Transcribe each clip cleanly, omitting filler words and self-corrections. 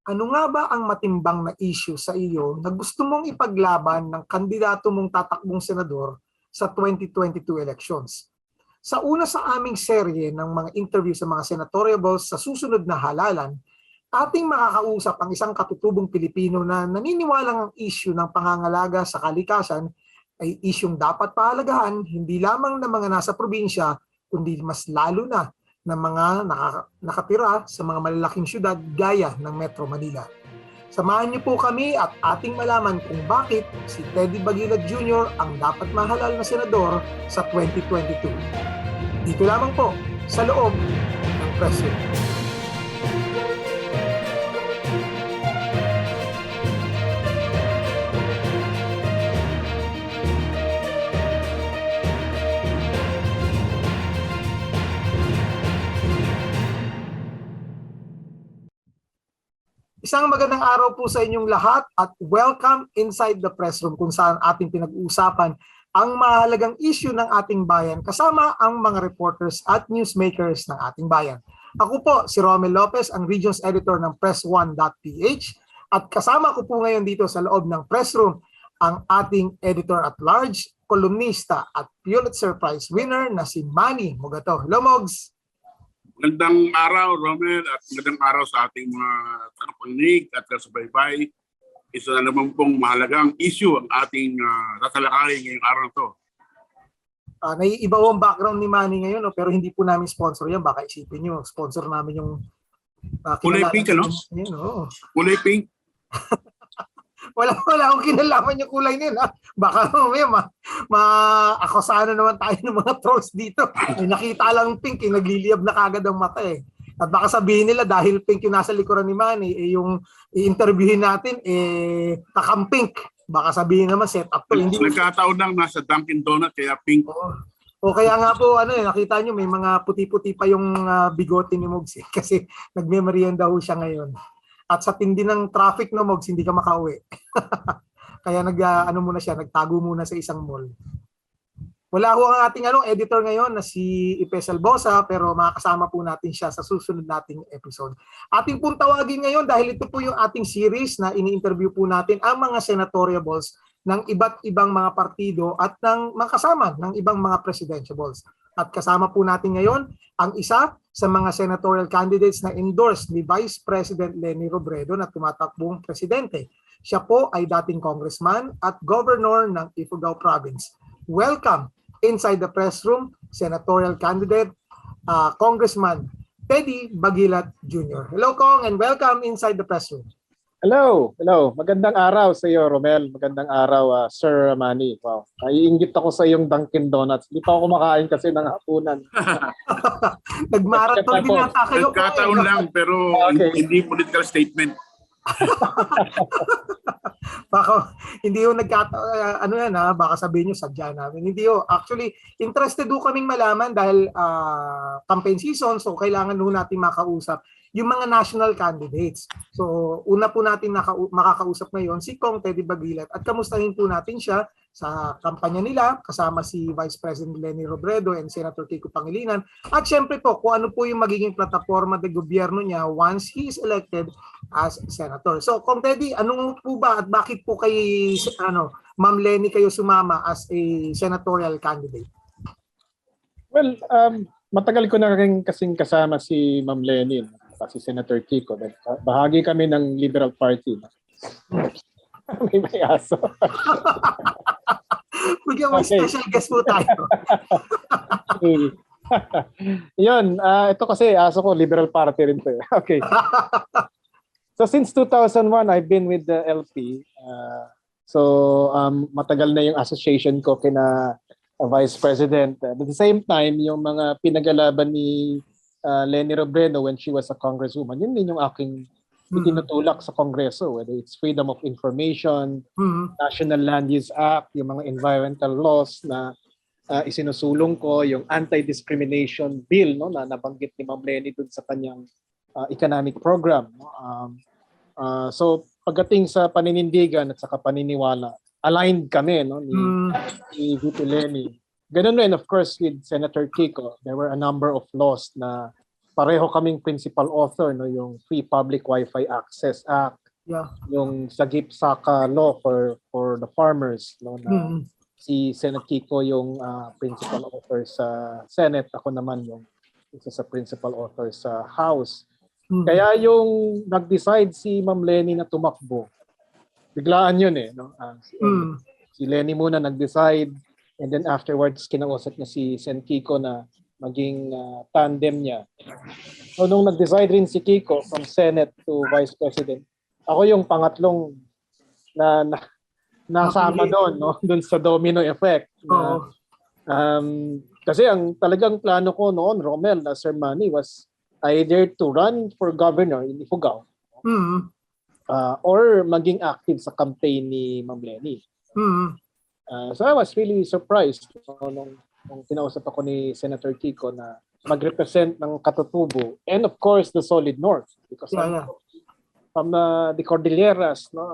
Ano nga ba ang matimbang na issue sa iyo na gusto mong ipaglaban ng kandidato mong tatakbong senador sa 2022 elections? Sa una sa aming serye ng mga interview sa mga senatorial balls sa susunod na halalan, ating makakausap ang isang katutubong Pilipino na naniniwalang ang issue ng pangangalaga sa kalikasan ay isyung dapat pahalagahan hindi lamang ng mga nasa probinsya, kundi mas lalo na ng mga nakatira sa mga malalaking syudad gaya ng Metro Manila. Samahan niyo po kami at ating malaman kung bakit si Teddy Baguilat Jr. ang dapat mahalal na senador sa 2022. Dito lamang po sa loob ng press room. Isang magandang araw po sa inyong lahat at welcome inside the press room kung saan ating pinag-uusapan ang mahalagang issue ng ating bayan kasama ang mga reporters at newsmakers ng ating bayan. Ako po si Romel Lopez, ang Regions Editor ng Press1.ph at kasama ko po ngayon dito sa loob ng press room ang ating Editor at Large, kolumnista at Pulitzer Prize winner na si Manny Mugato. Hello Mogs! Magandang araw, Romel, at magandang araw sa ating mga tagapakinig at kasubaybay. Isa na naman pong mahalagang issue ang ating tatalakayin ngayong araw na ito. Naiiba po ang background ni Manny ngayon, pero hindi po namin sponsor yan. Baka isipin nyo, sponsor namin yung kulay pink, ano? Kulay pink. Wala akong kinalaman yung kulay na yun. Baka maakusahan na naman tayo ng mga trolls dito. May nakita lang pink, nagliliyab na kagad ang mata eh. At baka sabihin nila dahil pink yung nasa likuran ni Manny, yung i-interviewin natin, kakampink. Baka sabihin naman set up to. Hindi nagkataon lang nasa Dunkin Donut kaya pink. O kaya nga po, nakita nyo may mga puti-puti pa yung bigote ni Mogs eh. Kasi nagme-merienda ho siya ngayon. At sa tindi ng traffic no Mogs, hindi ka makauwi. Kaya muna siya, nagtago muna sa isang mall. Wala ho ang ating editor ngayon na si Ipe Salbosa, pero makakasama po natin siya sa susunod nating episode. Ating pong tawagin ngayon dahil ito po yung ating series na ini-interview po natin ang mga senatorial balls ng iba't ibang mga partido at ng mga kasama ng ibang mga presidential balls. At kasama po natin ngayon ang isa sa mga senatorial candidates na endorsed ni Vice President Leni Robredo na tumatakbong presidente. Siya po ay dating congressman at governor ng Ifugao Province. Welcome inside the press room, senatorial candidate, Congressman Teddy Baguilat Jr. Hello Kong and welcome inside the press room. Hello. Magandang araw sa iyo, Romel. Magandang araw, Sir Manny. Wow. Naiinggit ako sa iyong Dunkin Donuts. Hindi pa ako kumakain kasi ng hapunan. Nag-marathon din nata kayo. Nagkataon lang pero hindi political statement. Baka hindi yung baka sabihin nyo sadya namin. Hindi yo. Actually, interested do kaming malaman dahil campaign season, so kailangan do natin makausap yung mga national candidates. So, una po natin makakausap ngayon si Kong Teddy Baguilat at kamustahin po natin siya sa kampanya nila kasama si Vice President Leni Robredo and Senator Kiko Pangilinan. At syempre po, kung ano po yung magiging plataforma ng gobyerno niya once he is elected as senator. So, Kong Teddy, anong po ba at bakit po kay Ma'am Leni kayo sumama as a senatorial candidate? Well, matagal ko na rin kasing kasama si Ma'am Leni, si Senator Kiko. Bahagi kami ng Liberal Party. May aso. Bigyan mo special guest po tayo. Yun, ito kasi aso ko, Liberal Party rin to. Okay. So since 2001, I've been with the LP. Matagal na yung association ko kina Vice President. At the same time, yung mga pinagalaban ni Leni Robredo when she was a congresswoman, yun din yung aking itinutulak sa Kongreso, whether it's freedom of information, National Land Use Act, yung mga environmental laws na isinusulong ko, yung anti-discrimination bill na nabanggit ni Ma'am Leni dun sa kanyang economic program. So pagdating sa paninindigan at saka paniniwala, aligned kami ni VP Leni. Ganun rin, of course, with Senator Kiko, there were a number of laws na pareho kaming principal author, no, yung Free Public Wi-Fi Access Act, Yeah. yung Sagip-Saka law for the farmers, no, na Mm. si Senate Kiko yung principal author sa Senate, ako naman yung isa sa principal author sa House. Mm. Kaya yung nag-decide si Ma'am Lenny na tumakbo, biglaan yun eh, no? Si Lenny muna nag-decide, and then afterwards kinausap niya si Sen Kiko na maging tandem niya. So nung nag-decide rin si Kiko from Senate to Vice President, ako yung pangatlong na nasama doon, no? Doon sa domino effect. Oo. Kasi ang talagang plano ko noon, Romel, na Sir Manny, was either to run for governor in Ifugao or maging active sa campaign ni Ma'am Lenny. So I was really surprised nung kinausap ako ni Senator Kiko na mag-represent ng Katutubo and of course the Solid North because from the Cordilleras, no?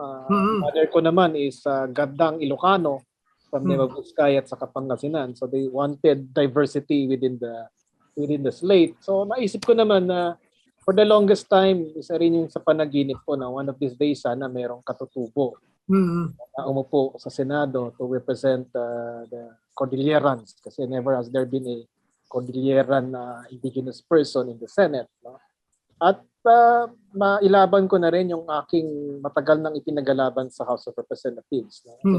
Mother ko naman is Gandang Ilocano from Nueva Vizcaya at sa Pangasinan. So they wanted diversity within the slate. So naisip ko naman na for the longest time, isa rin yung sa panaginip ko na one of these days sana merong Katutubo na umupo sa Senado to represent the Cordillerans kasi never has there been a Cordilleran indigenous person in the Senate. No? At mailaban ko na rin yung aking matagal nang ipinagalaban sa House of Representatives. No? So,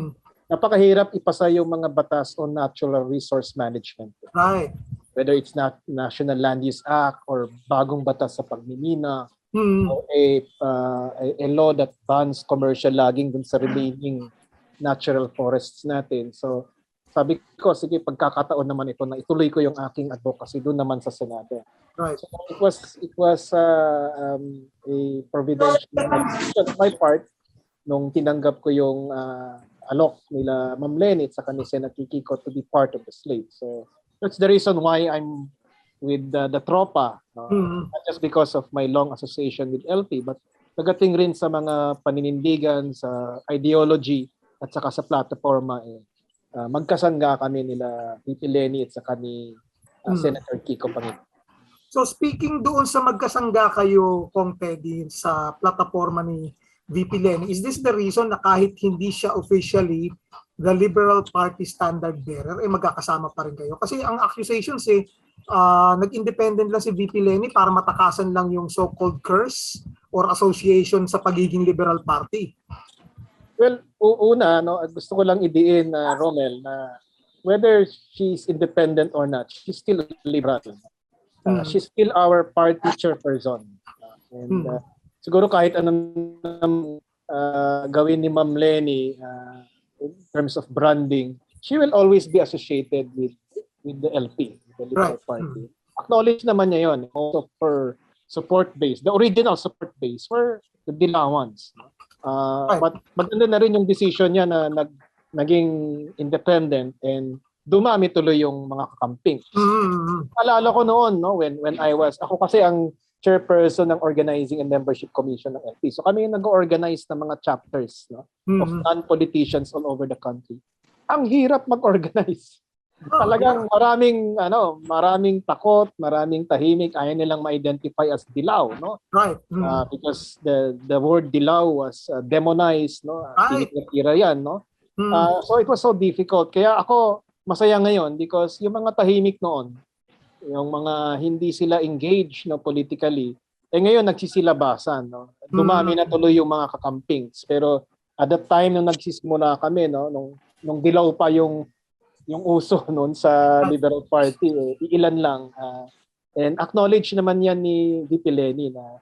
napakahirap ipasa yung mga batas on natural resource management. Right. Whether it's not National Land Use Act or bagong batas sa pagmimina, or a law that bans commercial logging dun sa remaining natural forests natin. So sabi ko, sige, pagkakataon naman ito na ituloy ko yung aking advocacy doon naman sa Senado. Right. So it was a providential decision on my part nung tinanggap ko yung alok nila Ma'am Lenny at saka ni Senator Kiko to be part of the slate. So that's the reason why I'm with the tropa, not just because of my long association with LP, but nagating rin sa mga paninindigan, sa ideology, at saka sa plataforma. Magkasangga kami nila VP Lenny at saka ni Senator Kiko Pangit. So speaking doon sa magkasangga kayo, Kong Teddy, sa plataforma ni VP Lenny, is this the reason na kahit hindi siya officially the Liberal Party standard bearer, magkakasama pa rin kayo? Kasi ang accusations nag-independent lang si VP Lenny para matakasan lang yung so-called curse or association sa pagiging Liberal Party. Well, una, no, gusto ko lang idiin, Romel, na whether she's independent or not, she's still liberal. She's still our party chairperson. And siguro kahit anong gawin ni Ma'am Lenny in terms of branding, she will always be associated with the LP, the Liberal Party. Acknowledge naman niya yun. Also for support base, the original support base were the Bilangans. But maganda na rin yung decision niya na naging independent and dumami tuloy yung mga kakamping. Alala ko noon, no, when ako kasi ang chairperson ng Organizing and Membership Commission ng LP. So kami yung nag-organize ng mga chapters, no, of non-politicians all over the country. Ang hirap mag-organize. Talagang maraming takot, maraming tahimik, ayaw nilang ma-identify as dilaw, no? Right. Because the word dilaw was demonized, no? Tinitira yan, no? So it was so difficult. Kaya ako masaya ngayon because yung mga tahimik noon, yung mga hindi sila engaged, no, politically, ngayon nagsisilabasan, no? Dumami na tuloy yung mga kakampings. Pero at that time nung nagsisimula kami, no, nung dilaw pa yung uso noon sa Liberal Party, ilan lang. And acknowledge naman yan ni VP Lenny na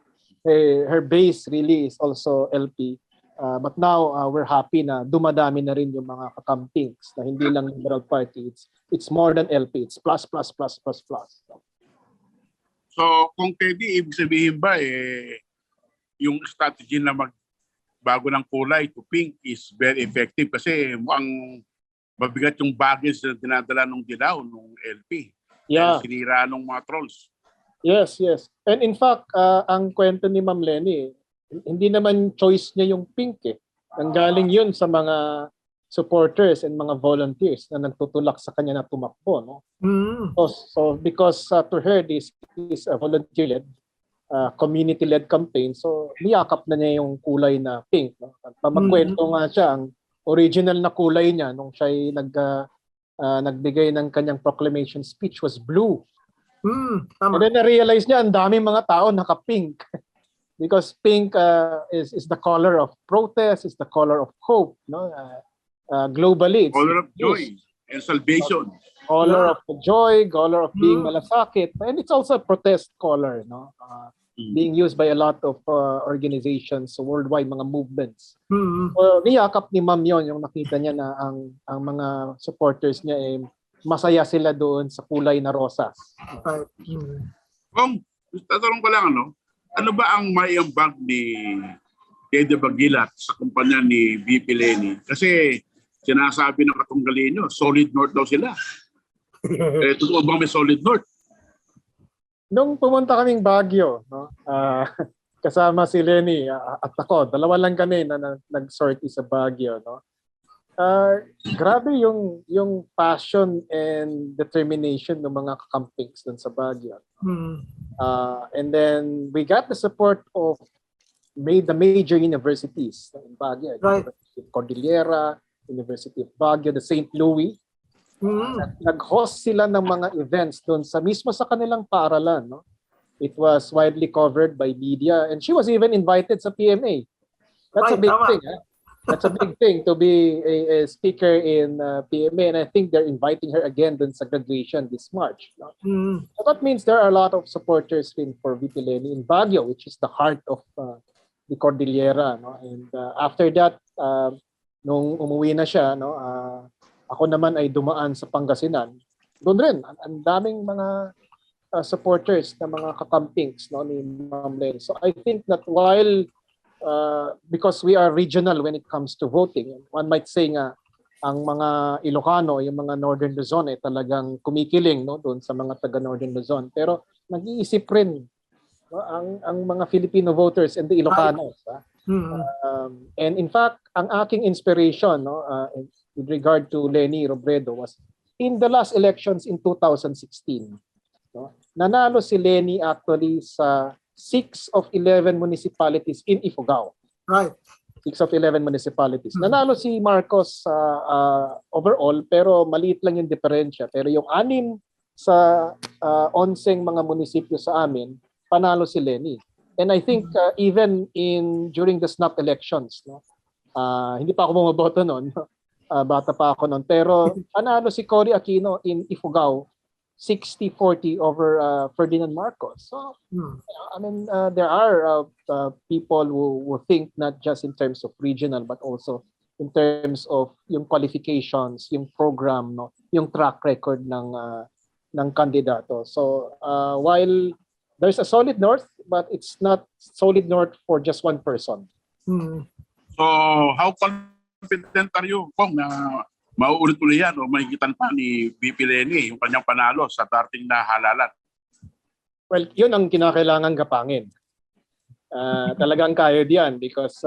her base really is also LP. But now we're happy na dumadami na rin yung mga kakampings na hindi lang Liberal Party. It's more than LP. It's plus. So kung Teddy, ibig sabihin ba yung strategy na magbago ng kulay to pink is very effective kasi mukhang mabigat yung baggage na dinadala ng dilaw ng LP. Yeah. Sinira ng mga trolls. Yes. And in fact, ang kwento ni Ma'am Lenny, hindi naman choice niya yung pink. Nanggaling yun sa mga supporters and mga volunteers na nagtutulak sa kanya na tumakbo, no? So because to her this is a volunteer-led, community-led campaign, so niyakap na niya yung kulay na pink, no? At magkwento nga siya, ang original na kulay niya nung siya nagbigay ng kanyang proclamation speech was blue. And then na-realize niya ang daming mga tao naka-pink. Because pink is the color of protest, is the color of hope, no? Globally, it's Color of joy and salvation. Color of joy, color of being malasakit, and it's also a protest color, no? Being used by a lot of organizations, worldwide, mga movements. So, niyakap ni Ma'am yon, yung nakita niya na ang mga supporters niya masaya sila doon sa kulay na rosas. Kung tatanong ko lang, ano ba ang may ambag ni Teddy Baguilat sa kumpanya ni VP Leni? Kasi sinasabi ng katunggalin solid north daw sila. Totoo bang may solid north? Nung pumunta kaming Baguio, no, kasama si Lenny at ako, dalawa lang kami na nag-sortie sa Baguio, no. Grabe yung passion and determination ng mga kakampings dun sa Baguio. And then we got the support of the major universities in Baguio, right. University of Cordillera, University of Baguio, the St. Louis. Nag-host sila ng mga events doon mismo sa kanilang paaralan, no? It was widely covered by media, and she was even invited sa PMA. That's a big thing. That's a big thing to be a speaker in PMA, and I think they're inviting her again doon sa graduation this March, no? So that means there are a lot of supporters for VP Leni in Baguio, which is the heart of the Cordillera, no? And after that, nung umuwi na siya, no, ako naman ay dumaan sa Pangasinan. Doon rin, ang daming mga supporters na mga kakampings, no, ni Ma'am Leni. So I think that while, because we are regional when it comes to voting, one might say nga, ang mga Ilocano, yung mga Northern Luzon ay talagang kumikiling, no, doon sa mga taga Northern Luzon. Pero nag-iisip rin, no, ang mga Filipino voters and the Ilocanos. And in fact, ang aking inspiration, no, with regard to Leni Robredo was in the last elections in 2016. No? Nanalo si Leni actually sa 6 of 11 municipalities in Ifugao. Right. 6 of 11 municipalities. Nanalo si Marcos overall, pero maliit lang yung diferensya. Pero yung 6 sa 11 mga munisipyo sa amin, panalo si Leni. And I think even during the snap elections, no, hindi pa ako bumoboto noon. Bata pa ako noon. Pero panalo si Cory Aquino in Ifugao, 60-40 over Ferdinand Marcos. So, I mean, there are people who think not just in terms of regional, but also in terms of yung qualifications, yung program, no, yung track record ng kandidato. So, while there's a solid north, but it's not solid north for just one person. So, how confident are you, Kong, na mauulit-ulit yan o mahigitan pa ni VP Leni yung kanyang panalo sa darating na halalan? Well, yun ang kinakailangan gapangin. Talagang kaya diyan because,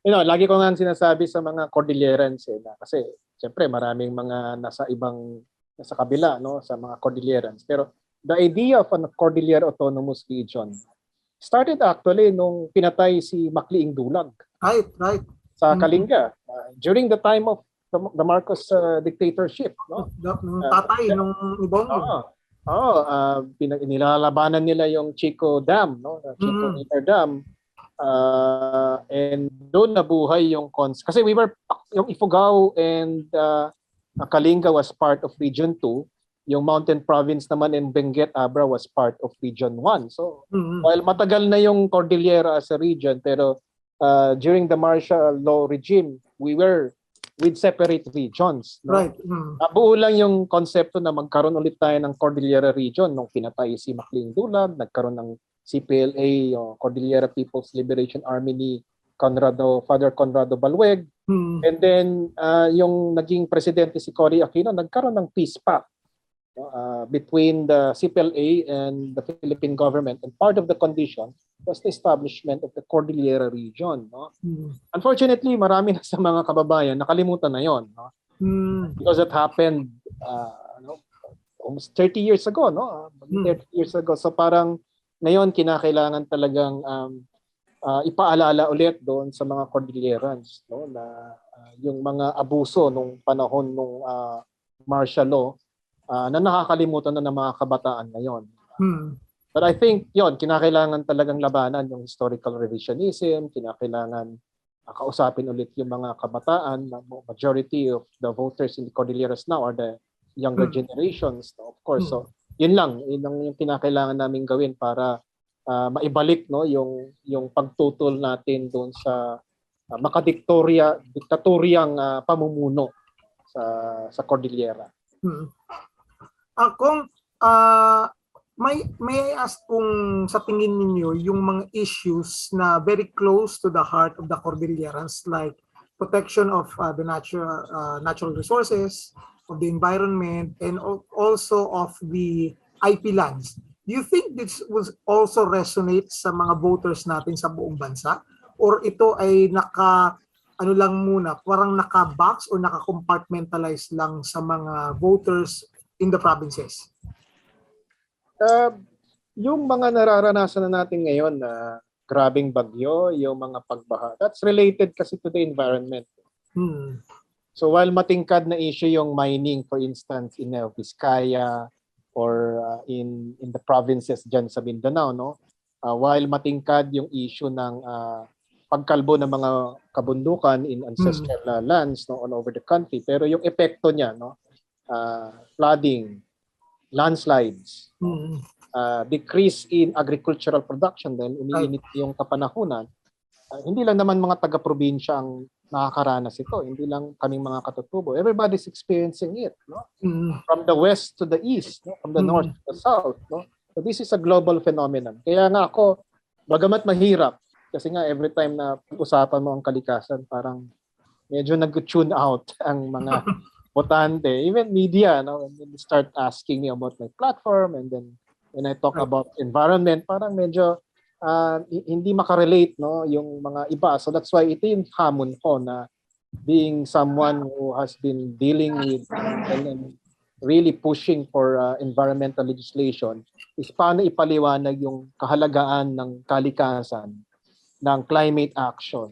lagi ko nga sinasabi sa mga Cordillerans na kasi siyempre maraming mga nasa kabila, no, sa mga Cordillerans. Pero the idea of a Cordillera Autonomous Region started actually nung pinatay si Macliing Dulag. Right. Sa Kalinga, during the time of the Marcos dictatorship, no? Tatay nung Ibongo. Nilalabanan nila yung Chico Dam, no? Chico River Dam. And doon nabuhay yung kasi yung Ifugao and Kalinga was part of Region 2. Yung Mountain Province naman in Benguet, Abra was part of Region 1. So, while matagal na yung Cordillera as a region, pero during the martial law regime, we were with separate regions. No? Right. Nabuo lang yung konsepto na magkaroon ulit tayo ng Cordillera region nung pinatay si Macliing Dulag, nagkaroon ng CPLA, Cordillera People's Liberation Army ni Father Conrado Balweg. And then yung naging presidente si Cory Aquino, nagkaroon ng peace pact between the CPLA and the Philippine government. And part of the condition was the establishment of the Cordillera region. No? Mm. Unfortunately, marami na sa mga kababayan nakalimutan na yon. No? Because it happened almost 30 years ago. No? 30 years ago. So parang ngayon kinakailangan talagang ipaalala ulit doon sa mga Cordillerans, no? Na yung mga abuso nung panahon nung martial law na nakakalimutan na ng mga kabataan ngayon. But I think yon kinakailangan talagang labanan yung historical revisionism, kinakailangan kausapin ulit yung mga kabataan. Majority of the voters in the Cordilleras now are the younger generations, no? Of course. So yun lang, yung kinakailangan namin gawin para maibalik, no, yung pagtutol natin doon sa diktatoriyang pamumuno sa Cordillera. Kung may I ask kung sa tingin ninyo yung mga issues na very close to the heart of the Cordillerans, like protection of the natural resources, of the environment, and also of the IP lands. Do you think this will also resonate sa mga voters natin sa buong bansa? Or ito ay lang muna, parang naka-box o naka-compartmentalize lang sa mga voters in the provinces? Yung mga nararanasan na natin ngayon na grabing bagyo, yung mga pagbaha, that's related kasi to the environment. So while matingkad na issue yung mining, for instance, in Vizcaya or in the provinces dyan sa Mindanao, no? While matingkad yung issue ng pagkalbo ng mga kabundukan in ancestral lands, no, all over the country, pero yung epekto niya, no, flooding, landslides, decrease in agricultural production dahil umiinit yung kapanahunan, hindi lang naman mga taga-probinsya ang nakakaranas ito, hindi lang kaming mga katutubo. Everybody's experiencing it, no? From the west to the east, no? From the north to the south. No? So this is a global phenomenon. Kaya nga ako, bagamat mahirap, kasi nga every time na usapan mo ang kalikasan, parang medyo nag-tune out ang mga botante, even media, no? When they start asking me about my platform, and then when I talk about environment, parang medyo hindi makarelate, no, yung mga iba. So that's why ito yung hamon ko na being someone who has been dealing with and really pushing for environmental legislation is paano ipaliwanag yung kahalagaan ng kalikasan, ng climate action,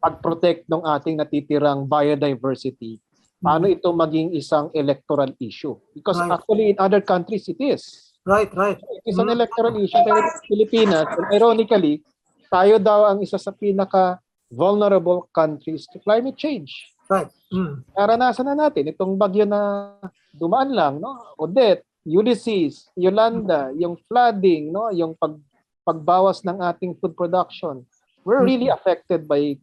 pag-protect ng ating natitirang biodiversity. Paano ito maging isang electoral issue? Because actually in other countries it is. Right. It is an electoral issue. Pero in Pilipinas, ironically, tayo daw ang isa sa pinaka-vulnerable countries to climate change. Right. Naranasan na natin itong bagyo na dumaan lang, no? Odette, Ulysses, Yolanda, yung flooding, no? Yung pagbawas ng ating food production. We're really affected by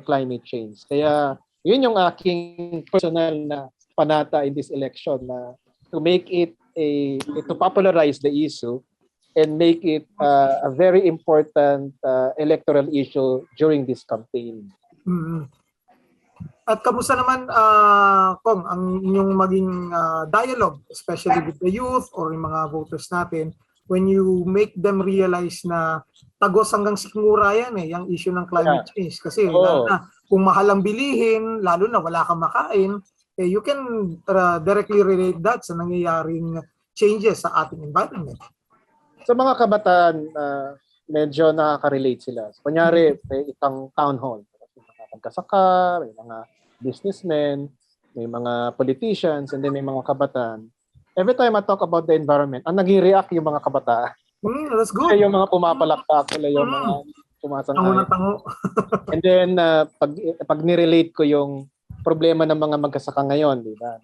climate change. Kaya yun yung aking personal na panata in this election, na to make it to popularize the issue and make it a very important electoral issue during this campaign. At kamusta naman, Kong, ang inyong maging dialogue, especially with the youth or yung mga voters natin, when you make them realize na tagos hanggang sikmura yan yung issue ng climate change. Kasi lalo na, kung mahal ang bilihin, lalo na wala kang makain, you can directly relate that sa nangyayaring changes sa ating environment. Sa mga kabataan, medyo nakaka-relate sila. Kunyari, may itang town hall. May mga pagkasaka, may mga businessmen, may mga politicians, and then may mga kabataan. Every time I talk about the environment, ang nag-react yung mga kabataan. That's good. Yung mga pumapalakpak, yung mga sumasang-ayon. Tango. And then, pag nirelate ko yung problema ng mga magkasaka ngayon, di ba?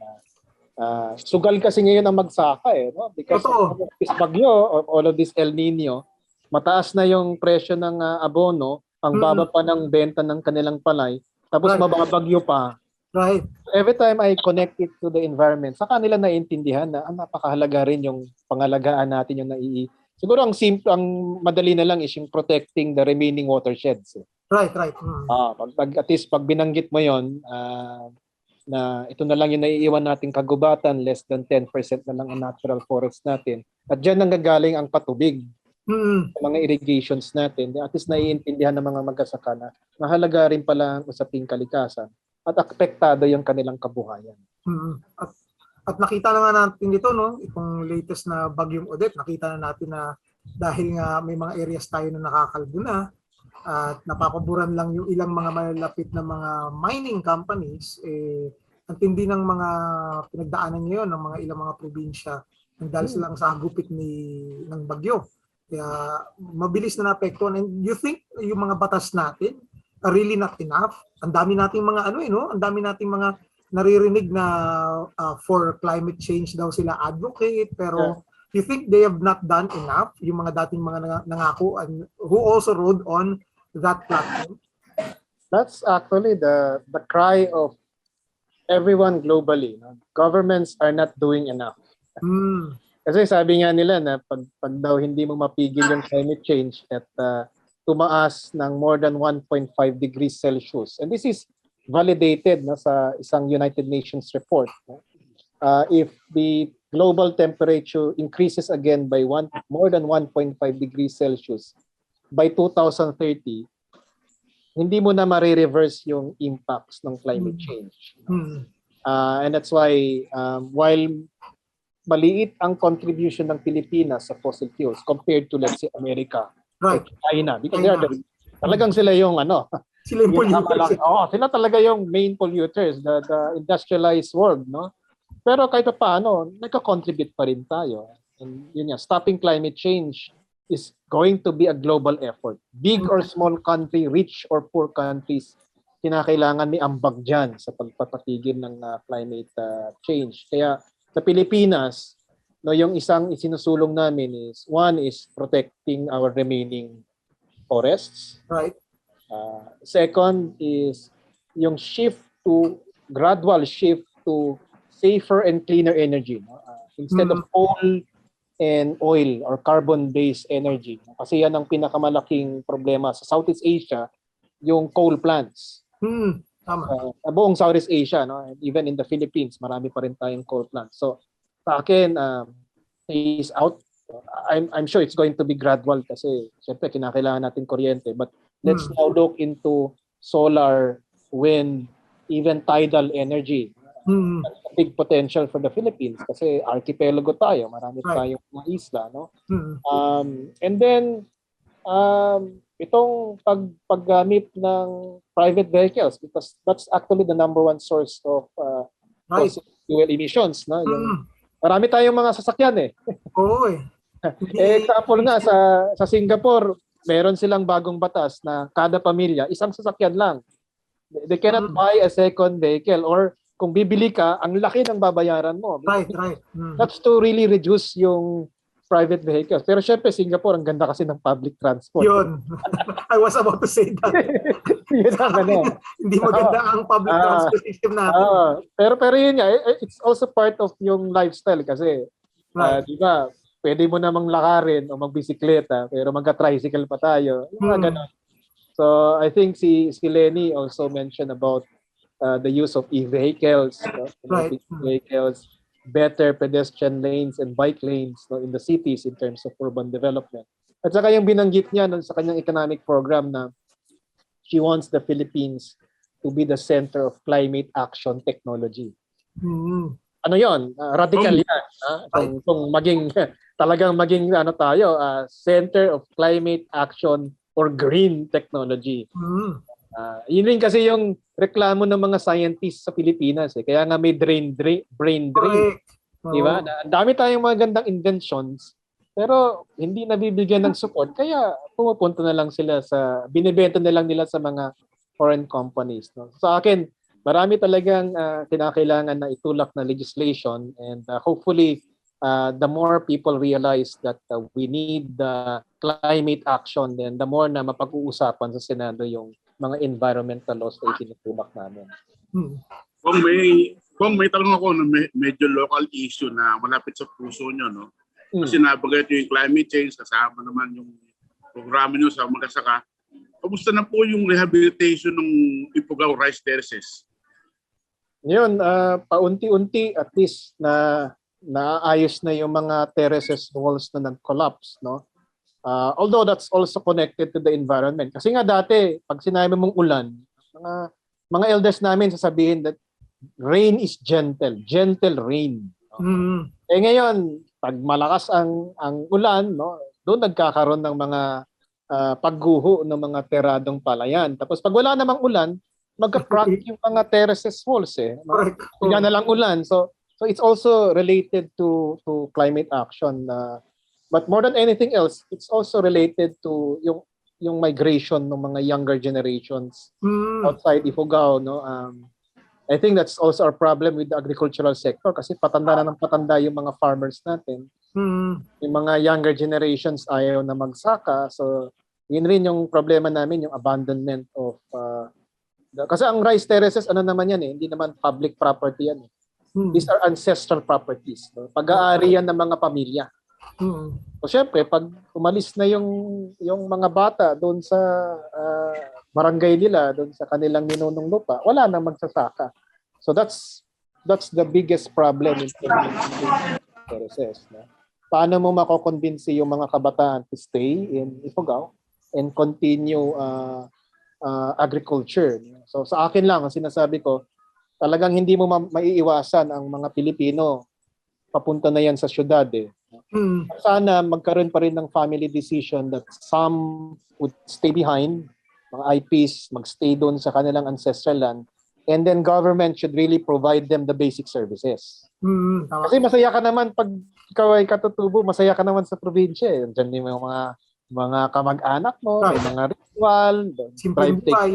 Sugal kasi ngayon ang magsaka, no? Because of this bagyo, all of this El Nino, mataas na yung presyo ng abono, ang baba pa ng benta ng kanilang palay, tapos mababagyo pa. Right. Every time I connect it to the environment, saka nila naiintindihan na napakahalaga rin yung pangalagaan natin yung siguro ang simple, ang madali na lang is yung protecting the remaining watersheds. Right. At least pag binanggit mo yon, na ito na lang yung naiiwan nating kagubatan, less than 10% na lang ang natural forest natin. At dyan nanggagaling ang patubig. Mm. mga irrigations natin, at least naiintindihan ng mga magsasaka na mahalaga rin pala ang usaping kalikasan at apektado yung kanilang kabuhayan. Mm. At nakita na nga natin dito, no, itong latest na bagyong Odette, nakita na natin na dahil nga may mga areas tayo na nakakalbo na at napapaboran lang yung ilang mga malalapit na mga mining companies, ang tindi ng mga pinagdaanan ngayon ng mga ilang mga probinsya dahil silang sa gupit ng bagyo. Kaya mabilis na naapektuhan. And you think yung mga batas natin are really not enough? Ang dami nating mga no? Ang dami nating mga naririnig na for climate change daw sila advocate, pero you think they have not done enough, yung mga dating mga nangako and who also rode on that platform? That's actually the cry of everyone globally. No? Governments are not doing enough. Kasi sabi nga nila na pag daw hindi mo mapigil yung climate change at tumaas ng more than 1.5 degrees Celsius. And this is validated sa isang United Nations report. If the global temperature increases again by more than 1.5 degrees Celsius by 2030, hindi mo na marireverse yung impacts ng climate change. And that's why while maliit ang contribution ng Pilipinas sa fossil fuels compared to, let's say, America or China, because talagang sila yung sila yung polluters. Sila talaga yung main polluters, the industrialized world, no? Pero kahit paano, nagka-contribute pa rin tayo. And yun nga, stopping climate change is going to be a global effort. Big or small country, rich or poor countries, kinakailangan may ambag dyan sa pagpapatigil ng climate change. Kaya sa Pilipinas, no, yung isang isinusulong namin is, one is protecting our remaining forests. Right. Second is yung gradual shift to safer and cleaner energy. No? Instead of coal and oil or carbon-based energy. Kasi yan ang pinakamalaking problema sa Southeast Asia, yung coal plants. Tama. Buong Southeast Asia, no? And even in the Philippines, marami pa rin tayong coal plants. So, sa akin, is out. I'm sure it's going to be gradual kasi syempre kinakailangan natin kuryente. But let's now look into solar, wind, even tidal energy. A big potential for the Philippines kasi archipelago tayo, marami tayong mga isla, no? And then itong paggamit ng private vehicles, because that's actually the number one source of fossil fuel emissions, no? Yung marami tayong mga sasakyan Oo example nga sa Singapore, meron silang bagong batas na kada pamilya isang sasakyan lang. They cannot buy a second vehicle, or kung bibili ka, ang laki ng babayaran mo. Right. That's to really reduce yung private vehicles. Pero syempre, Singapore, ang ganda kasi ng public transport. Yun. I was about to say that. Yun ang Hindi maganda ang public transport system natin. Pero yun nga, it's also part of yung lifestyle kasi. Di ba, pwede mo namang lakarin o magbisikleta, pero magka-tricycle pa tayo. Mga ganun. So, I think si Lenny also mentioned about the use of e-vehicles, vehicles, better pedestrian lanes and bike lanes, no, in the cities in terms of urban development. At saka yung binanggit niya sa kanyang economic program na she wants the Philippines to be the center of climate action technology. Ano yon? Radical yan. Kung talagang maging tayo, center of climate action or green technology. Yun rin kasi yung reklamo ng mga scientists sa Pilipinas. Kaya nga may brain drain. Di ba? Ang dami tayong mga gandang inventions, pero hindi nabibigyan ng support. Kaya pumupunta na lang sila binibenta na lang nila sa mga foreign companies. No? Sa akin, marami talagang kinakailangan na itulak na legislation, and hopefully the more people realize that we need climate action, then the more na mapag-uusapan sa Senado yung mga environmental laws na itinutulak namin. Kung may tanong ako na medyo local issue na malapit sa puso nyo, no? Kasi nabanggit yung climate change, kasama naman yung programa nyo sa magsasaka. Kamusta na po yung rehabilitation ng Ifugao rice terraces? Yun, paunti-unti at least na naayos na yung mga terraces walls na nag-collapse, no? Although that's also connected to the environment. Kasi nga dati, pag sinabi mong ulan, mga elders namin sasabihin that rain is gentle, gentle rain. Ngayon, pag malakas ang ulan, no, doon nagkakaroon ng mga pagguho ng mga teradong palayan. Tapos pag wala namang ulan, magka-crack yung mga terraces walls no? Kaya na lang ulan. So it's also related to climate action. But more than anything else, it's also related to yung migration ng mga younger generations outside Ifugao, no. I think that's also our problem with the agricultural sector kasi patanda na ng patanda yung mga farmers natin. Yung mga younger generations ayaw na magsaka. So yun rin yung problema namin, yung abandonment of kasi ang rice terraces ano naman yan hindi naman public property yan. These are ancestral properties, no? Pag-aari yan ng mga pamilya. So syempre pag umalis na yung mga bata doon sa barangay nila, doon sa kanilang ninunong lupa, wala nang magsasaka. So that's the biggest problem in terraces, no? Paano mo makokonvince yung mga kabataan to stay in Ifugao and continue agriculture? So sa akin lang ang sinasabi ko, talagang hindi mo maiiwasan ang mga Pilipino papunta na yan sa syudad Sana magkaroon pa rin ng family decision that some would stay behind, mga IPs magstay doon sa kanilang ancestral land, and then government should really provide them the basic services. Kasi masaya ka naman pag ikaw ay katutubo, masaya ka naman sa probinsya. Diyan din yung mga kamag-anak mo, may mga ritual, simpleng buhay.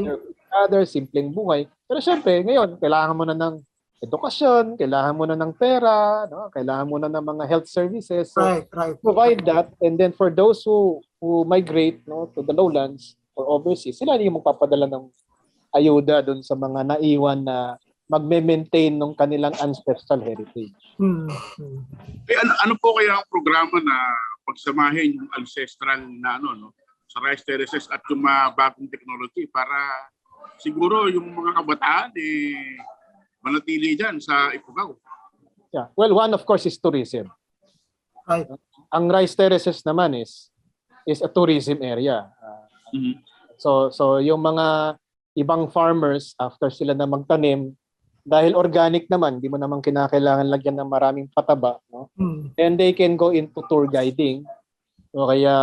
Simpleng buhay. Pero syempre, ngayon, kailangan mo na ng edukasyon, kailangan mo na ng pera, no? Kailangan mo na ng mga health services. So, provide that, and then for those who migrate, no, to the lowlands or overseas, sila yung magpapadala ng ayuda doon sa mga naiwan na magme-maintain ng kanilang ancestral heritage. Ano po kaya ang programa na pagsamahin yung ancestral na sa rice terraces at yung mga bagong technology para siguro yung mga kabataan manatili dyan sa Ifugao? Yeah. Well, one of course is tourism. Right. Ang rice terraces naman is a tourism area. So yung mga ibang farmers, after sila na magtanim, dahil organic naman, di mo naman kinakailangan lagyan ng maraming pataba, no? Then they can go into tour guiding o kaya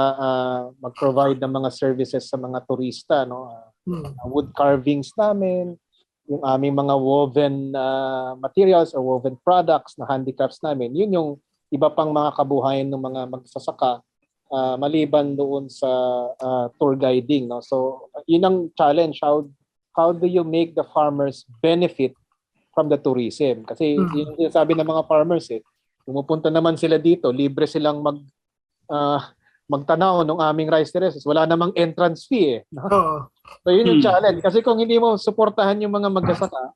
mag-provide ng mga services sa mga turista, no? Wood carvings namin, yung aming mga woven materials or woven products na handicrafts namin, yun yung iba pang mga kabuhayan ng mga magsasaka maliban doon sa tour guiding, no? So yun ang challenge, how do you make the farmers benefit from the tourism? Kasi yung sinasabi ng mga farmers pumupunta naman sila dito, libre silang magtanaw ng aming rice terraces, wala namang entrance fee no? So yun yung challenge. Kasi kung hindi mo suportahan yung mga magsasaka,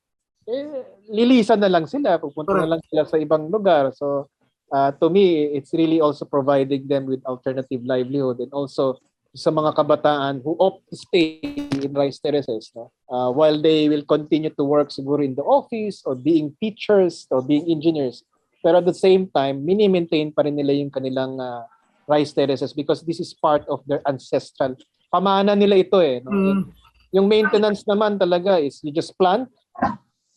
lilisan na lang sila, pupunta na lang sila sa ibang lugar. So to me, it's really also providing them with alternative livelihood, and also sa mga kabataan who opt to stay in rice terraces, no? While they will continue to work siguro in the office or being teachers or being engineers, pero at the same time, mini-maintain pa rin nila yung kanilang rice terraces because this is part of their ancestral. Pamana nila ito no? Yung maintenance naman talaga is you just plant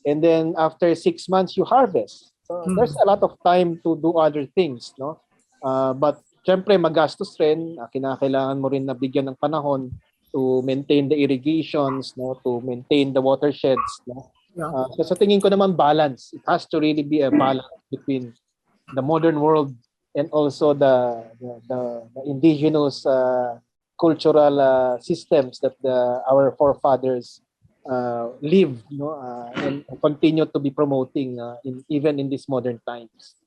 and then after 6 months you harvest. So there's a lot of time to do other things, no? But syempre magastos rin, kinakailangan mo rin na bigyan ng panahon to maintain the irrigations, no, to maintain the watersheds, no. So sa tingin ko naman balance. It has to really be a balance between the modern world and also the indigenous cultural systems that our forefathers live, no, and continue to be promoting even in these modern times.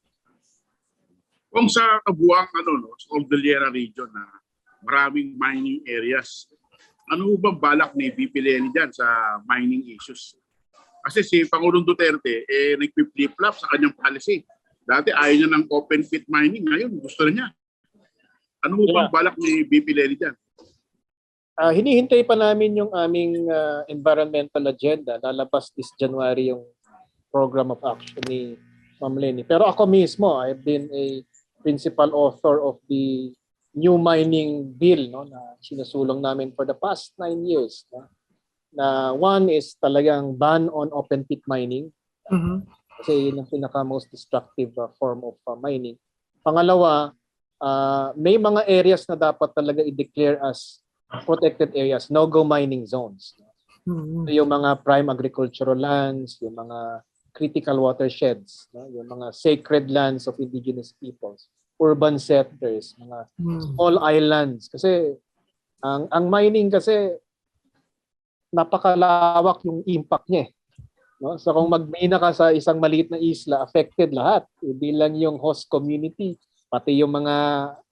Kung sa kabuang sa Cordillera region na maraming mining areas, ano ba balak ni VP Lenny dyan sa mining issues? Kasi si Pangulong Duterte nagpi-flip-flop sa kanyang policy. Dati ayaw niya ng open pit mining, ngayon gusto niya. Ano ba balak ni VP Lenny dyan? Hinihintay pa namin yung aming environmental agenda. Lalabas this January yung program of action ni Ma'am Lenny. Pero ako mismo, I've been a principal author of the new mining bill, no, na sinusulong namin for the past 9 years. No? Na one is talagang ban on open pit mining. Mhm. Kasi yun ang pinaka most destructive form of mining. Pangalawa, may mga areas na dapat talaga i-declare as protected areas, no-go mining zones. Mhm. So, yung mga prime agricultural lands, yung mga critical watersheds, no? Yung mga sacred lands of indigenous peoples, urban centers, mga Mhm. small islands. Kasi ang mining kasi napakalawak yung impact niya. No? So kung magmina ka sa isang maliit na isla, affected lahat. Hindi lang yung host community, pati yung mga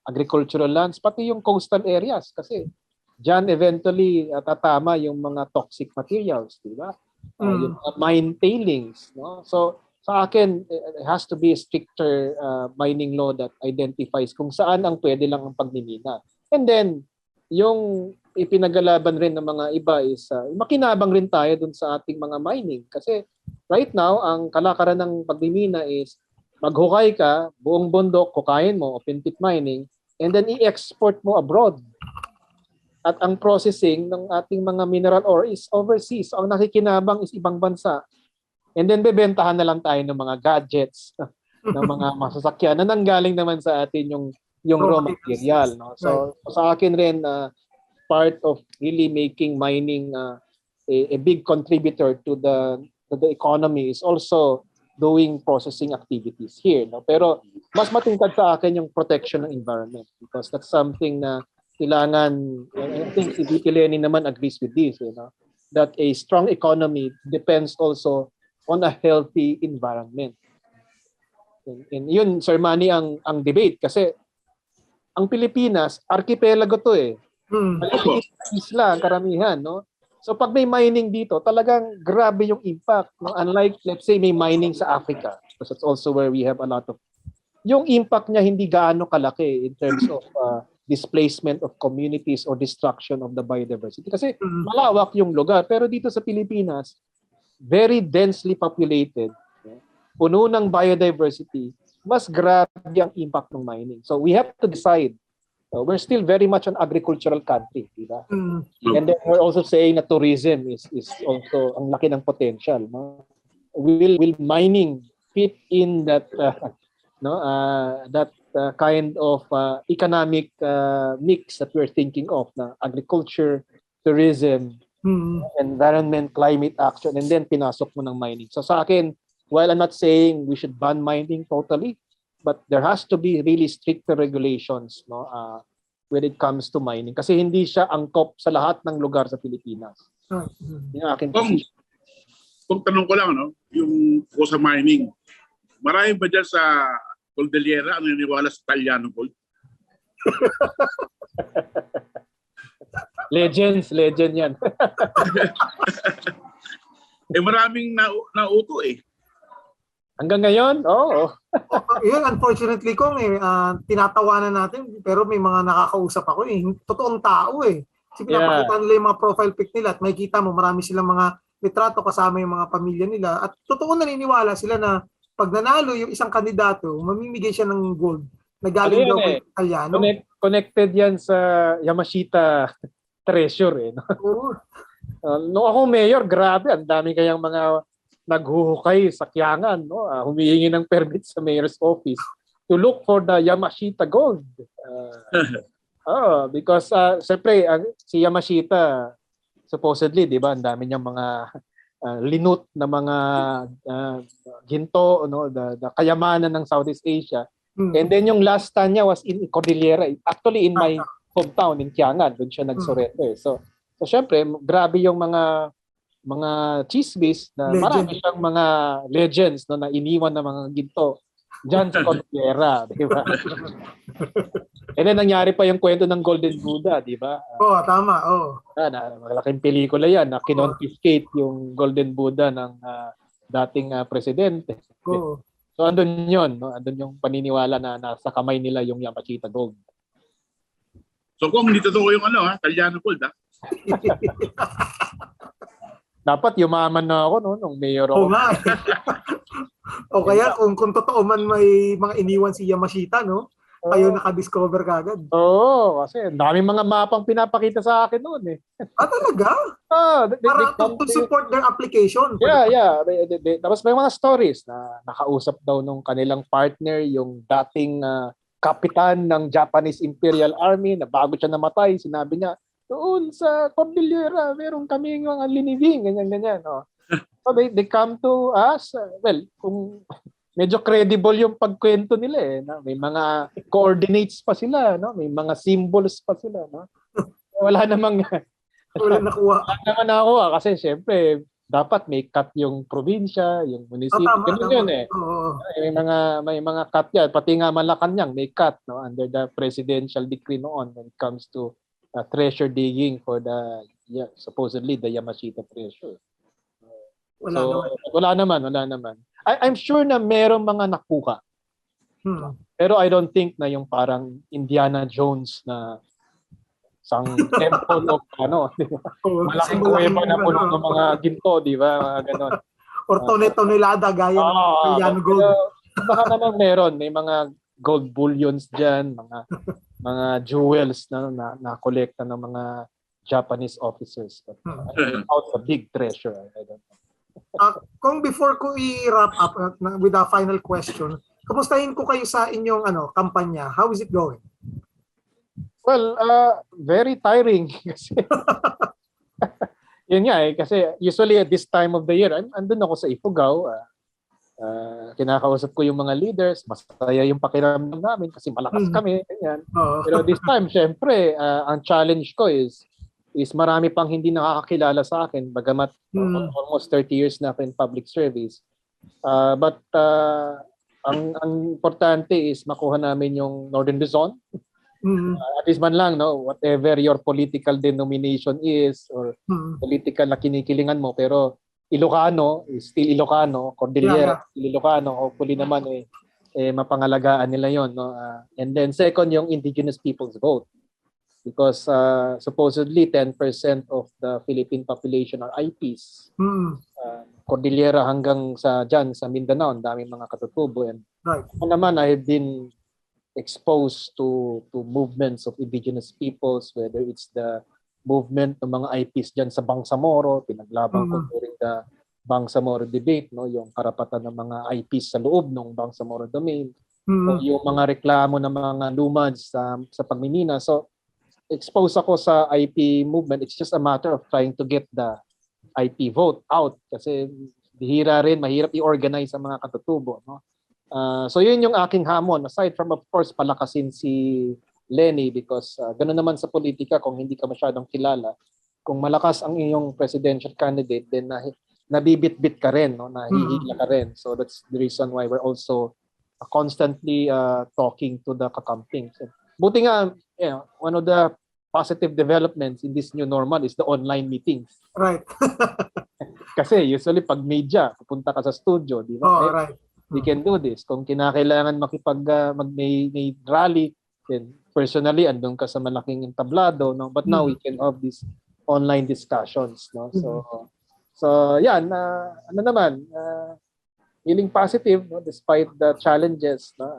agricultural lands, pati yung coastal areas. Kasi dyan eventually tatama yung mga toxic materials, di ba? Yung mga mine tailings. No? So sa akin, it has to be a stricter mining law that identifies kung saan ang pwede lang ang pagmimina. And then, yung ipinagalaban rin ng mga iba is makinabang rin tayo dun sa ating mga mining. Kasi right now, ang kalakaran ng pagmimina is maghukay ka, buong bundok, hukayin mo, open pit mining, and then i-export mo abroad. At ang processing ng ating mga mineral ore is overseas. So ang nakikinabang is ibang bansa. And then bebentahan na lang tayo ng mga gadgets, ng mga masasakyan na nanggaling naman sa atin yung raw material. No? So sa akin rin, part of really making mining a big contributor to the economy is also doing processing activities here. No? Pero mas matingkad sa akin yung protection ng environment because that's something na kailangan, I think si VP Lenny naman agrees with this, you know, that a strong economy depends also on a healthy environment. And yun, Sir Manny, ang debate kasi ang Pilipinas, archipelago to eh. Maliit isla ang karamihan, no? So pag may mining dito, talagang grabe yung impact. No? Unlike, let's say, may mining sa Africa, because that's also where we have a lot of... Yung impact niya hindi gaano kalaki in terms of displacement of communities or destruction of the biodiversity. Kasi malawak yung lugar. Pero dito sa Pilipinas, very densely populated, puno ng biodiversity, mas grabe ang impact ng mining. So we have to decide. We're still very much an agricultural country, di ba? And then we're also saying that tourism is also ang laki ng potential. No? Will mining fit in that kind of economic mix that we're thinking of, na agriculture, tourism, environment, climate action, and then pinasok mo ng mining. So sa akin, while I'm not saying we should ban mining totally, but there has to be really stricter regulations, no, when it comes to mining. Kasi hindi siya angkop sa lahat ng lugar sa Pilipinas. Yung akin position. Kung tanong ko lang, no, yung sa mining, marami ba dyan sa Cordillera ang naniniwala sa Italiano gold? Legend yan. Maraming nauto eh. Hanggang ngayon? Oo. Yun, unfortunately kong tinatawanan natin pero may mga nakakausap ako totoong tao Kasi pinapakita nila yung mga profile pic nila at makikita mo marami silang mga litrato kasama yung mga pamilya nila at totoo naniniwala sila na pag nanalo yung isang kandidato, mamimigay siya ng gold na galing daw kay Italiano. Connected yan sa Yamashita treasure no? Nung ako mayor, grabe, ang dami kayang mga naghuhukay sa Kiangan, no? Humihingi ng permit sa mayor's office to look for the Yamashita gold. Because siyempre si Yamashita supposedly, 'di ba, ang dami niyang mga linut na mga ginto, no, the kayamanan ng Southeast Asia. And then yung last stand niya was in Cordillera, actually in my hometown in Kiangan, doon siya nag-surrender. So syempre, grabe yung mga chismis na marami siyang mga legends, no, na iniwan ng mga ginto diyan sa Cordillera, di ba? And then nangyari pa yung kwento ng Golden Buddha, di ba? Tama. Malaking pelikula yan na kinonfiscate yung Golden Buddha ng dating presidente. So andun yun, no? Andun yung paniniwala na nasa kamay nila yung Yamashita gold. So kung hindi totoo yung Italiano gold, Dapat yumaman na ako, no, nung mayor ako. O kaya kung totoo man may mga iniwan si Yamashita, no? Ayaw nakadiscover kagad. Oo, kasi daming mga mapang pinapakita sa akin noon eh. Talaga? They Para come to support their application. Yeah. Tapos may mga stories na nakausap daw nung kanilang partner, yung dating kapitan ng Japanese Imperial Army na bago siya namatay, sinabi niya, doon sa Cordillera, meron kaming mga linibing, ganyan. No? So they come to us, kung medyo credible yung pagkwento nila eh. No? May mga coordinates pa sila, no? May mga symbols pa sila. No? Wala namang... Wala nakuha. Wala naman nakuha kasi syempre dapat may cut yung probinsya, yung munisipyo. Ganun yun eh. Oo. May mga cut yan. Pati nga Malacanang may cut no, under the presidential decree noon when it comes to treasure digging for the supposedly the Yamashita treasure. Wala naman. I'm sure na merong mga nakuha. Pero I don't think na yung parang Indiana Jones na isang temple of malaking kuweba na puno ng mga ginto, di ba? Mga ganon. Or tonelada gaya ng Indiana Gold. Baka naman meron. May mga gold bullions dyan, mga jewels na kolekta ng mga Japanese officers. But out a big treasure. I don't know. Kung before ko i-wrap up with a final question, kamustahin ko kayo sa inyong kampanya. How is it going? Well, very tiring kasi yun nga kasi usually at this time of the year, andun ako sa Ifugao. Kinakausap ko yung mga leaders, masaya yung pakiramdam namin kasi malakas kami, ganyan. Pero this time, syempre, ang challenge ko is marami pang hindi nakakakilala sa akin, bagamat almost 30 years na ako in public service. But ang importante is makuha namin yung Northern Luzon. At least man lang, no, whatever your political denomination is or political na kinikilingan mo, pero Ilocano is still Ilocano, Cordillera still Ilocano, hopefully naman mapangalagaan nila yon, no. And then second, yung indigenous people's vote, because supposedly 10% of the Philippine population are IPs. Cordillera hanggang sa Mindanao, ang daming mga katutubo, and naman I have been exposed to movements of indigenous peoples, whether it's the movement ng mga IPs dyan sa Bangsamoro, pinaglaban ko during the Bangsamoro debate, no, yung karapatan ng mga IPs sa loob ng Bangsamoro domain, o yung mga reklamo ng mga lumads sa pagminina. So, exposed ako sa IP movement. It's just a matter of trying to get the IP vote out kasi mahirap i-organize ang mga katutubo, no? So yun yung aking hamon. Aside from, of course, palakasin si Lenny because gano'n naman sa politika, kung hindi ka masyadong kilala, kung malakas ang iyong presidential candidate, then nabibit-bit ka rin, no? Nahihila ka rin. So that's the reason why we're also constantly talking to the kakamping. So, buti nga, one of the positive developments in this new normal is the online meetings. Right. Kasi usually pag media, pupunta ka sa studio, di ba? Right. We can do this. Kung kinakailangan may rally, then personally andun ka sa malaking entablado, no? But now we can have these online discussions, no? So yan, feeling positive, no, despite the challenges, no?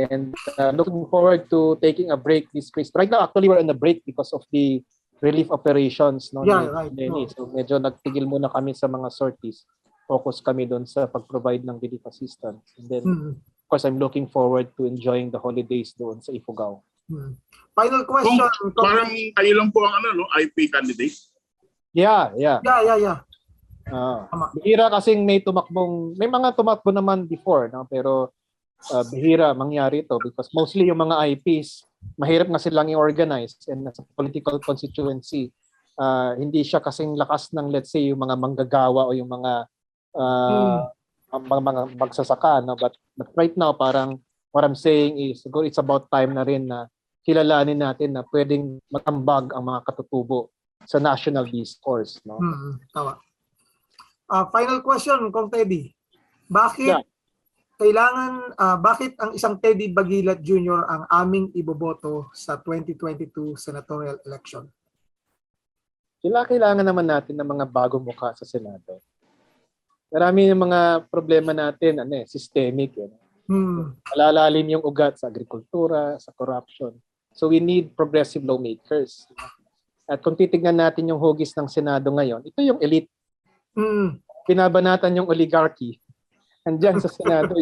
And looking forward to taking a break this Christmas. Right now actually we're on a break because of the relief operations, no? So medyo nagtigil muna kami sa mga sorties. Focus kami doon sa pag-provide ng relief assistance. And then, of course, I'm looking forward to enjoying the holidays doon sa Ifugao. Final question. Parang kayo lang po ang IP candidate? Yeah. Bihira kasing may mga tumakbo naman before, no? Pero bihira mangyari ito because mostly yung mga IPs, mahirap nga silang i-organize and sa political constituency, hindi siya kasing lakas ng, let's say, yung mga manggagawa o yung mga magsasaka, no? But right now parang what I'm saying is siguro it's about time na rin na kilalanin natin na pwedeng matambag ang mga katutubo sa national discourse, no? Tama. Final question, Kong Teddy. Bakit bakit ang isang Teddy Baguilat Jr. ang aming iboboto sa 2022 senatorial election? Kailangan naman natin ng mga bagong mukha sa Senado. Marami ng mga problema natin, systemic. Malalalim yung ugat sa agrikultura, sa corruption. So we need progressive lawmakers. At kung titignan natin yung hugis ng Senado ngayon, ito yung elite. Pinabanatan yung oligarchy. Andiyan sa Senado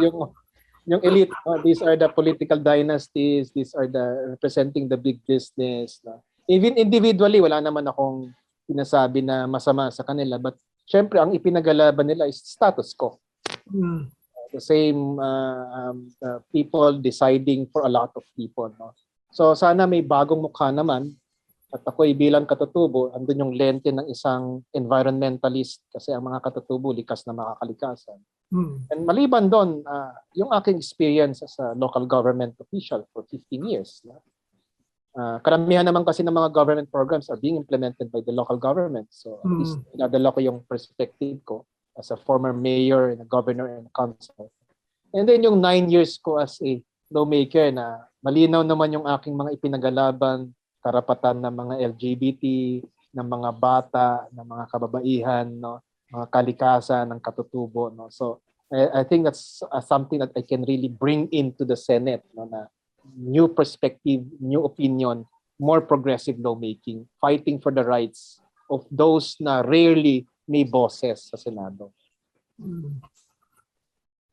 yung elite. These are the political dynasties. These are the representing the big business. Even individually, wala naman akong sinasabi na masama sa kanila. But syempre, ang ipinagalaban nila is status quo. The same people deciding for a lot of people. No? So sana may bagong mukha naman. At ako'y bilang katutubo, andun yung lente ng isang environmentalist kasi ang mga katutubo likas na makakalikasan. And maliban doon, yung aking experience as a local government official for 15 years. Karamihan naman kasi ng mga government programs are being implemented by the local government. So at least nadala ko yung perspective ko as a former mayor and a governor and a council. And then yung 9 years ko as a lawmaker na malinaw naman yung aking mga ipinagalaban, karapatan ng mga LGBT, ng mga bata, ng mga kababaihan, no? Mga kalikasan, ng katutubo. No? So I think that's something that I can really bring into the Senate, no? Na new perspective, new opinion, more progressive lawmaking, fighting for the rights of those na rarely may boses sa Senado.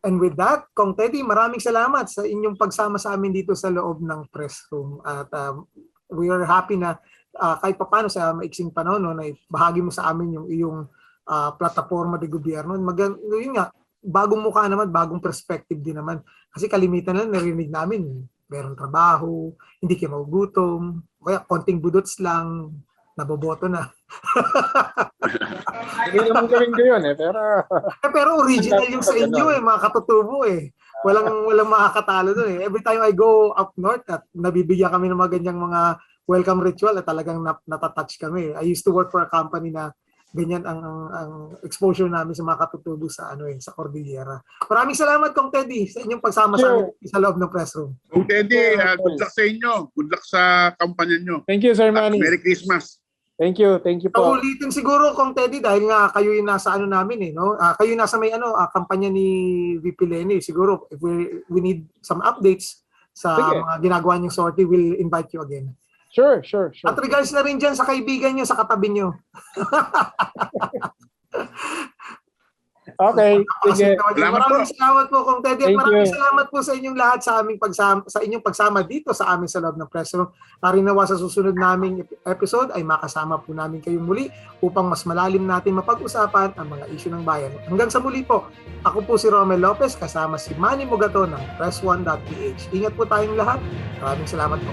And with that, Kong Teddy, maraming salamat sa inyong pagsama sa amin dito sa loob ng press room. At we are happy na kahit paano sa maiksing panahon, no, na bahagi mo sa amin yung iyong plataforma de gobyerno. Yun nga, bagong mukha naman, bagong perspective din naman. Kasi kalimitan lang narinig namin, meron trabaho, hindi kayo magugutom, kaya konting budots lang, naboboto na. Hindi naman gawin ko yun Pero original yung sa inyo mga katutubo Walang makakatalo doon Every time I go up north at nabibigyan kami ng mga ganyang mga welcome ritual at talagang natatouch kami. I used to work for a company na ganyan ang exposure namin sa mga katutubo sa sa Cordillera. Maraming salamat Kong Teddy sa inyong pagsama sa amin sa loob ng press room. Kong Teddy, good luck sa inyo. Good luck sa kampanya nyo. Thank you, Sir Manny. Merry Christmas. Thank you po. Ulitin siguro Kong Teddy dahil nga kayo yung nasa namin no. Kayo nasa may kampanya ni VP Lenny. Siguro if we need some updates sa mga ginagawa niyong sortie, we'll invite you again. Sure. At regards na rin dyan sa kaibigan niyo sa katabi niyo. Okay. Sige. Maraming salamat po Kong Teddy at Thank maraming you. salamat po sa inyong lahat sa inyong pagsama dito sa amin sa loob ng press room. Nawa sa susunod naming episode ay makasama po namin kayo muli upang mas malalim natin mapag-usapan ang mga isyu ng bayan. Hanggang sa muli po, ako po si Romel Lopez kasama si Manny Mugato ng press1.ph. Ingat po tayong lahat. Maraming salamat po.